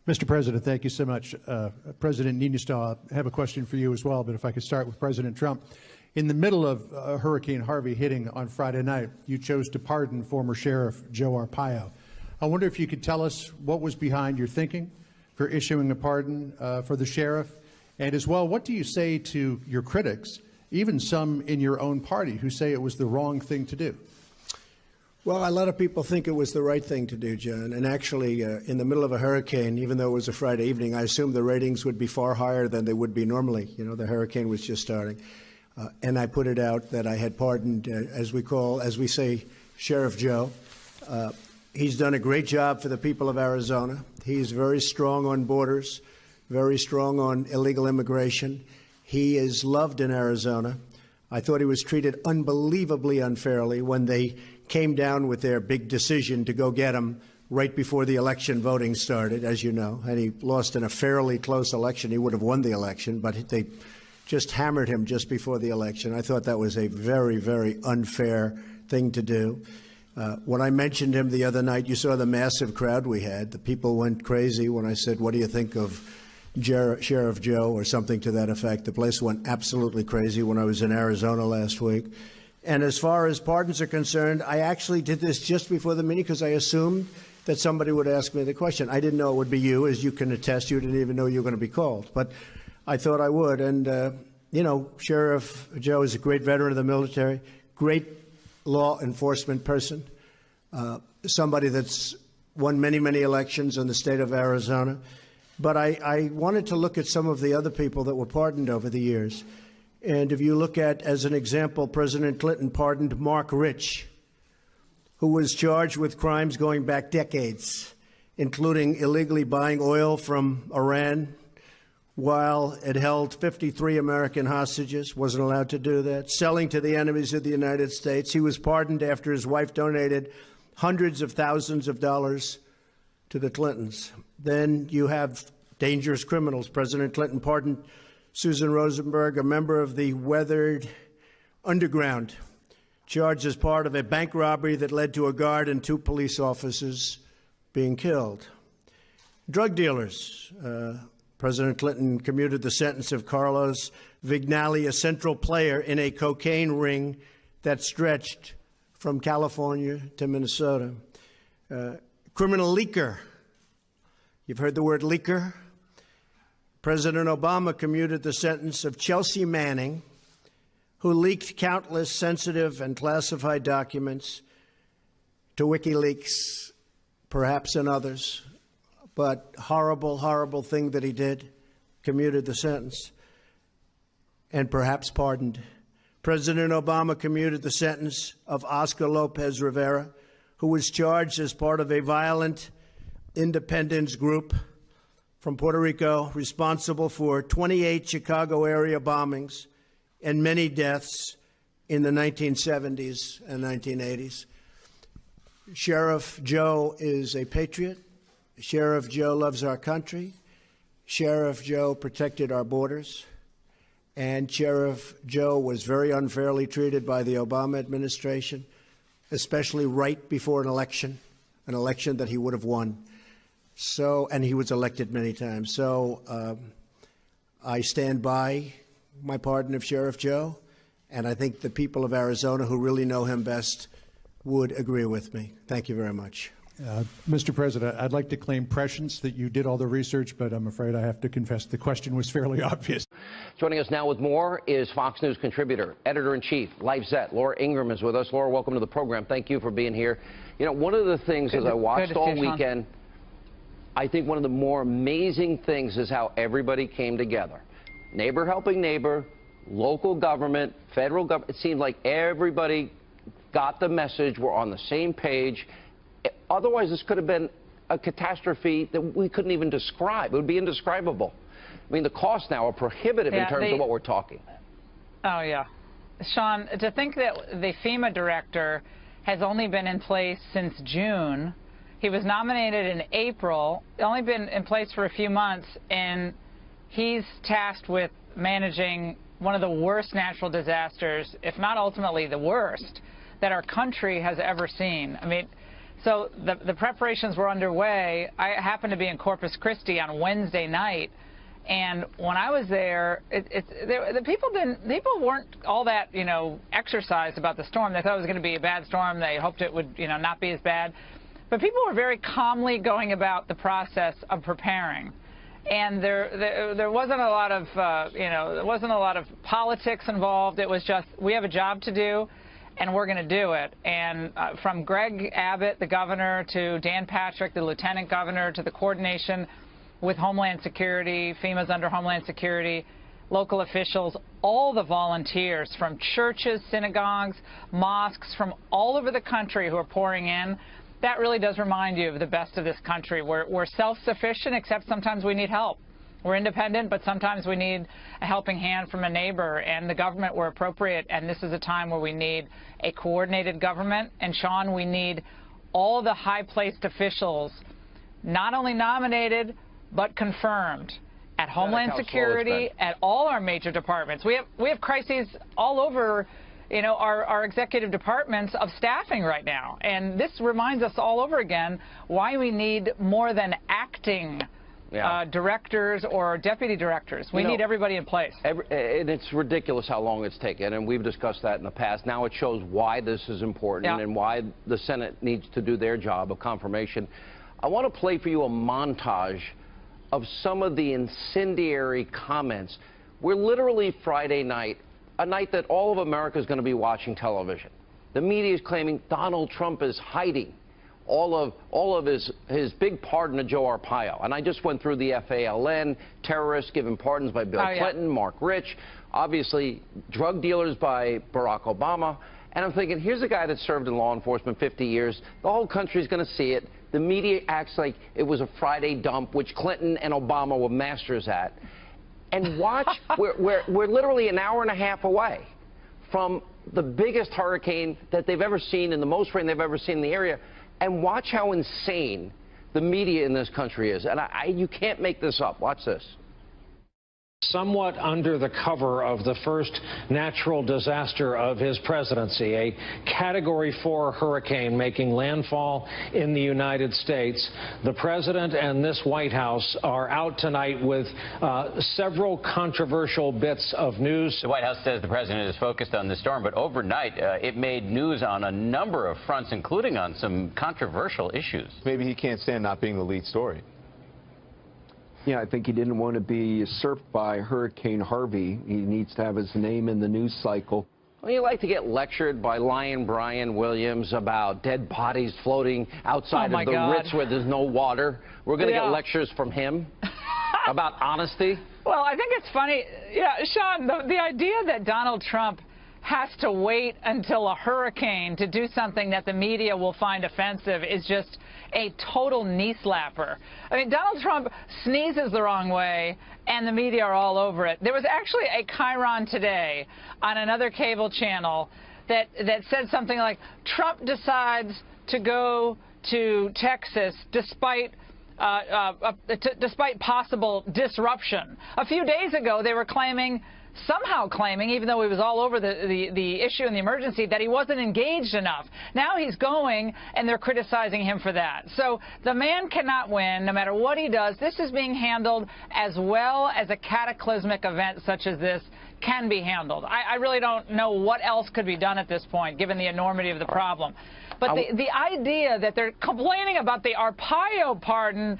Mr. President, thank you so much. President Niinistö, I have a question for you as well, but if I could start with President Trump. In the middle of Hurricane Harvey hitting on Friday night, you chose to pardon former Sheriff Joe Arpaio. I wonder if you could tell us what was behind your thinking for issuing a pardon for the sheriff, and as well, what do you say to your critics, even some in your own party, who say it was the wrong thing to do? Well, a lot of people think it was the right thing to do, John. And actually, in the middle of a hurricane, even though it was a Friday evening, I assumed the ratings would be far higher than they would be normally. You know, the hurricane was just starting. And I put it out that I had pardoned, as we say, Sheriff Joe. He's done a great job for the people of Arizona. He's very strong on borders, very strong on illegal immigration. He is loved in Arizona. I thought he was treated unbelievably unfairly when they came down with their big decision to go get him right before the election voting started, as you know, and he lost in a fairly close election. He would have won the election, but they just hammered him just before the election. I thought that was a very, very unfair thing to do. When I mentioned him the other night, you saw the massive crowd we had. The people went crazy when I said, what do you think of Sheriff Joe, or something to that effect. The place went absolutely crazy when I was in Arizona last week. And as far as pardons are concerned, I actually did this just before the meeting because I assumed that somebody would ask me the question. I didn't know it would be you, as you can attest. You didn't even know you were going to be called. But I thought I would. And, you know, Sheriff Joe is a great veteran of the military, great law enforcement person, somebody that's won many, many elections in the state of Arizona. But I wanted to look at some of the other people that were pardoned over the years. And if you look at, as an example, President Clinton pardoned Mark Rich, who was charged with crimes going back decades, including illegally buying oil from Iran while it held 53 American hostages, wasn't allowed to do that, selling to the enemies of the United States. He was pardoned after his wife donated hundreds of thousands of dollars to the Clintons. Then you have dangerous criminals. President Clinton pardoned Susan Rosenberg, a member of the Weathered Underground, charged as part of a bank robbery that led to a guard and 2 police officers being killed. Drug dealers. President Clinton commuted the sentence of Carlos Vignali, a central player in a cocaine ring that stretched from California to Minnesota. Criminal leaker. You've heard the word leaker? President Obama commuted the sentence of Chelsea Manning, who leaked countless sensitive and classified documents to WikiLeaks, perhaps and others. But horrible, horrible thing that he did, commuted the sentence, and perhaps pardoned. President Obama commuted the sentence of Oscar Lopez Rivera, who was charged as part of a violent independence group from Puerto Rico, responsible for 28 Chicago area bombings and many deaths in the 1970s and 1980s. Sheriff Joe is a patriot. Sheriff Joe loves our country. Sheriff Joe protected our borders. And Sheriff Joe was very unfairly treated by the Obama administration, especially right before an election that he would have won. So, and he was elected many times. So I stand by my pardon of Sheriff Joe, and I think the people of Arizona who really know him best would agree with me. Thank you very much. Mr. President, I'd like to claim prescience that you did all the research, but I'm afraid I have to confess the question was fairly obvious. Joining us now with more is Fox News contributor, editor-in-chief, Life-Zet. Laura Ingraham is with us. Laura, welcome to the program. Thank you for being here. You know, one of the things as I watched all weekend, I think one of the more amazing things is how everybody came together. Neighbor helping neighbor, local government, federal government. It seemed like everybody got the message. We're on the same page. Otherwise, this could have been a catastrophe that we couldn't even describe. It would be indescribable. I mean, the costs now are prohibitive in terms of what we're talking. Oh, yeah. Sean, to think that the FEMA director has only been in place since June. He was nominated in April, only been in place for a few months, and he's tasked with managing one of the worst natural disasters, if not ultimately the worst, that our country has ever seen. I mean, So the preparations were underway. I happened to be in Corpus Christi on Wednesday night, and when I was there, the people weren't all that, exercised about the storm. They thought it was going to be a bad storm. They hoped it would, not be as bad. But people were very calmly going about the process of preparing. And there wasn't a lot of, there wasn't a lot of politics involved. It was just, we have a job to do, and we're going to do it. And from Greg Abbott, the governor, to Dan Patrick, the lieutenant governor, to the coordination with Homeland Security, FEMA's under Homeland Security, local officials, all the volunteers from churches, synagogues, mosques, from all over the country who are pouring in. That really does remind you of the best of this country. We're self-sufficient, except sometimes we need help. We're independent, but sometimes we need a helping hand from a neighbor, and the government were appropriate, and this is a time where we need a coordinated government. And, Sean, we need all the high-placed officials, not only nominated, but confirmed at Homeland Security, at all our major departments. We have crises all over, our executive departments of staffing right now. And this reminds us all over again why we need more than acting directors or deputy directors. We need everybody in place. And it's ridiculous how long it's taken, and we've discussed that in the past. Now it shows why this is important and why the Senate needs to do their job of confirmation. I want to play for you a montage of some of the incendiary comments. We're literally Friday night, a night that all of America is going to be watching television. The media is claiming Donald Trump is hiding all of his big pardon to Joe Arpaio. And I just went through the FALN, terrorists given pardons by Bill Clinton, Mark Rich, obviously drug dealers by Barack Obama. And I'm thinking, here's a guy that served in law enforcement 50 years. The whole country's going to see it. The media acts like it was a Friday dump, which Clinton and Obama were masters at. And watch, we're literally an hour and a half away from the biggest hurricane that they've ever seen and the most rain they've ever seen in the area. And watch how insane the media in this country is. And you can't make this up. Watch this. Somewhat under the cover of the first natural disaster of his presidency, a Category 4 hurricane making landfall in the United States. The president and this White House are out tonight with several controversial bits of news. The White House says the president is focused on the storm, but overnight it made news on a number of fronts, including on some controversial issues. Maybe he can't stand not being the lead story. Yeah, I think he didn't want to be usurped by Hurricane Harvey. He needs to have his name in the news cycle. Well, you like to get lectured by Lion Brian Williams about dead bodies floating outside of the Ritz where there's no water. We're going to get lectures from him about honesty. Well, I think it's funny. Sean, the idea that Donald Trump has to wait until a hurricane to do something that the media will find offensive is just a total knee slapper. I mean, Donald Trump sneezes the wrong way, and the media are all over it. There was actually a chyron today on another cable channel that said something like, Trump decides to go to Texas despite possible disruption. A few days ago, they were somehow claiming, even though he was all over the issue and the emergency, that he wasn't engaged enough. Now he's going, and they're criticizing him for that. So the man cannot win, no matter what he does. This is being handled as well as a cataclysmic event such as this can be handled. I really don't know what else could be done at this point, given the enormity of the problem. But the idea that they're complaining about the Arpaio pardon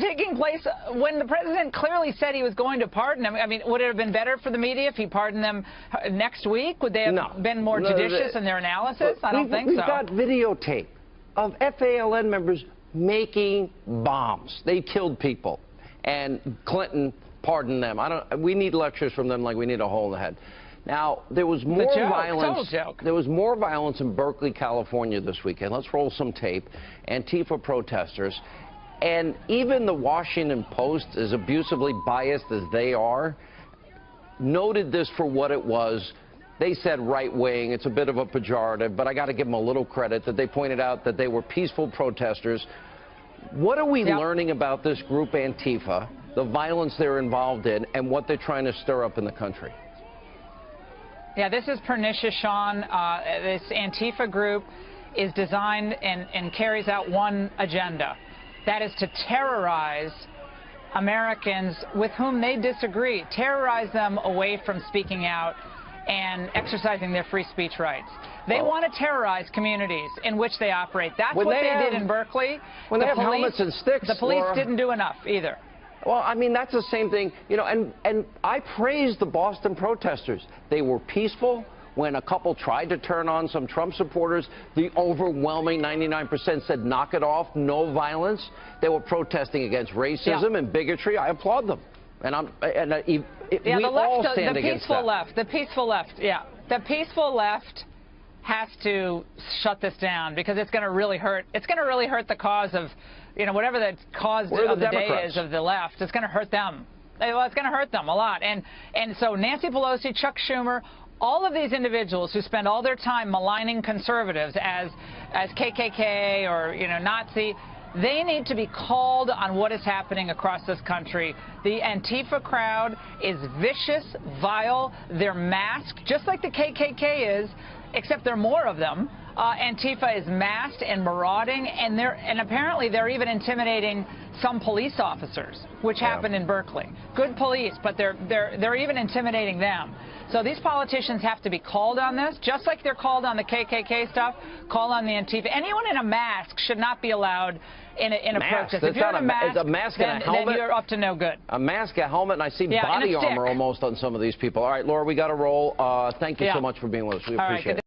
taking place when the president clearly said he was going to pardon them. I mean, would it have been better for the media if he pardoned them next week? Would they have been more judicious in their analysis? I don't think so. We've got videotape of FALN members making bombs. They killed people, and Clinton pardoned them. We need lectures from them like we need a hole in the head. Now, there was more violence. There was more violence in Berkeley, California this weekend. Let's roll some tape. Antifa protesters. And even the Washington Post, as abusively biased as they are, noted this for what it was. They said right wing. It's a bit of a pejorative, but I got to give them a little credit that they pointed out that they were peaceful protesters. What are we learning about this group Antifa, the violence they're involved in, and what they're trying to stir up in the country? Yeah, this is pernicious, Sean. This Antifa group is designed and carries out one agenda. That is to terrorize Americans with whom they disagree, terrorize them away from speaking out and exercising their free speech rights. They want to terrorize communities in which they operate. That's what they did in Berkeley. When they have helmets and sticks, the police Laura, didn't do enough either. Well, I mean, that's the same thing, you know, and I praise the Boston protesters. They were peaceful. When a couple tried to turn on some Trump supporters, the overwhelming 99% said, knock it off, no violence. They were protesting against racism and bigotry. I applaud them. And we all stand against that. The peaceful left, the peaceful left has to shut this down because it's going to really hurt. It's going to really hurt the cause of, you know, whatever the cause of the day is of the left. It's going to hurt them. Well, it's going to hurt them a lot. And so Nancy Pelosi, Chuck Schumer, all of these individuals who spend all their time maligning conservatives as KKK or, you know, Nazi, they need to be called on what is happening across this country. The Antifa crowd is vicious, vile. They're masked, just like the KKK is, except there are more of them. Antifa is masked and marauding, and apparently they're even intimidating some police officers, which happened in Berkeley. Good police, but they're even intimidating them. So these politicians have to be called on this, just like they're called on the KKK stuff, call on the Antifa. Anyone in a mask should not be allowed in a protest. If you're in a mask, and a helmet, then you're up to no good. A mask, a helmet, and I see body armor almost on some of these people. All right, Laura, we got to roll. Thank you so much for being with us. We appreciate it.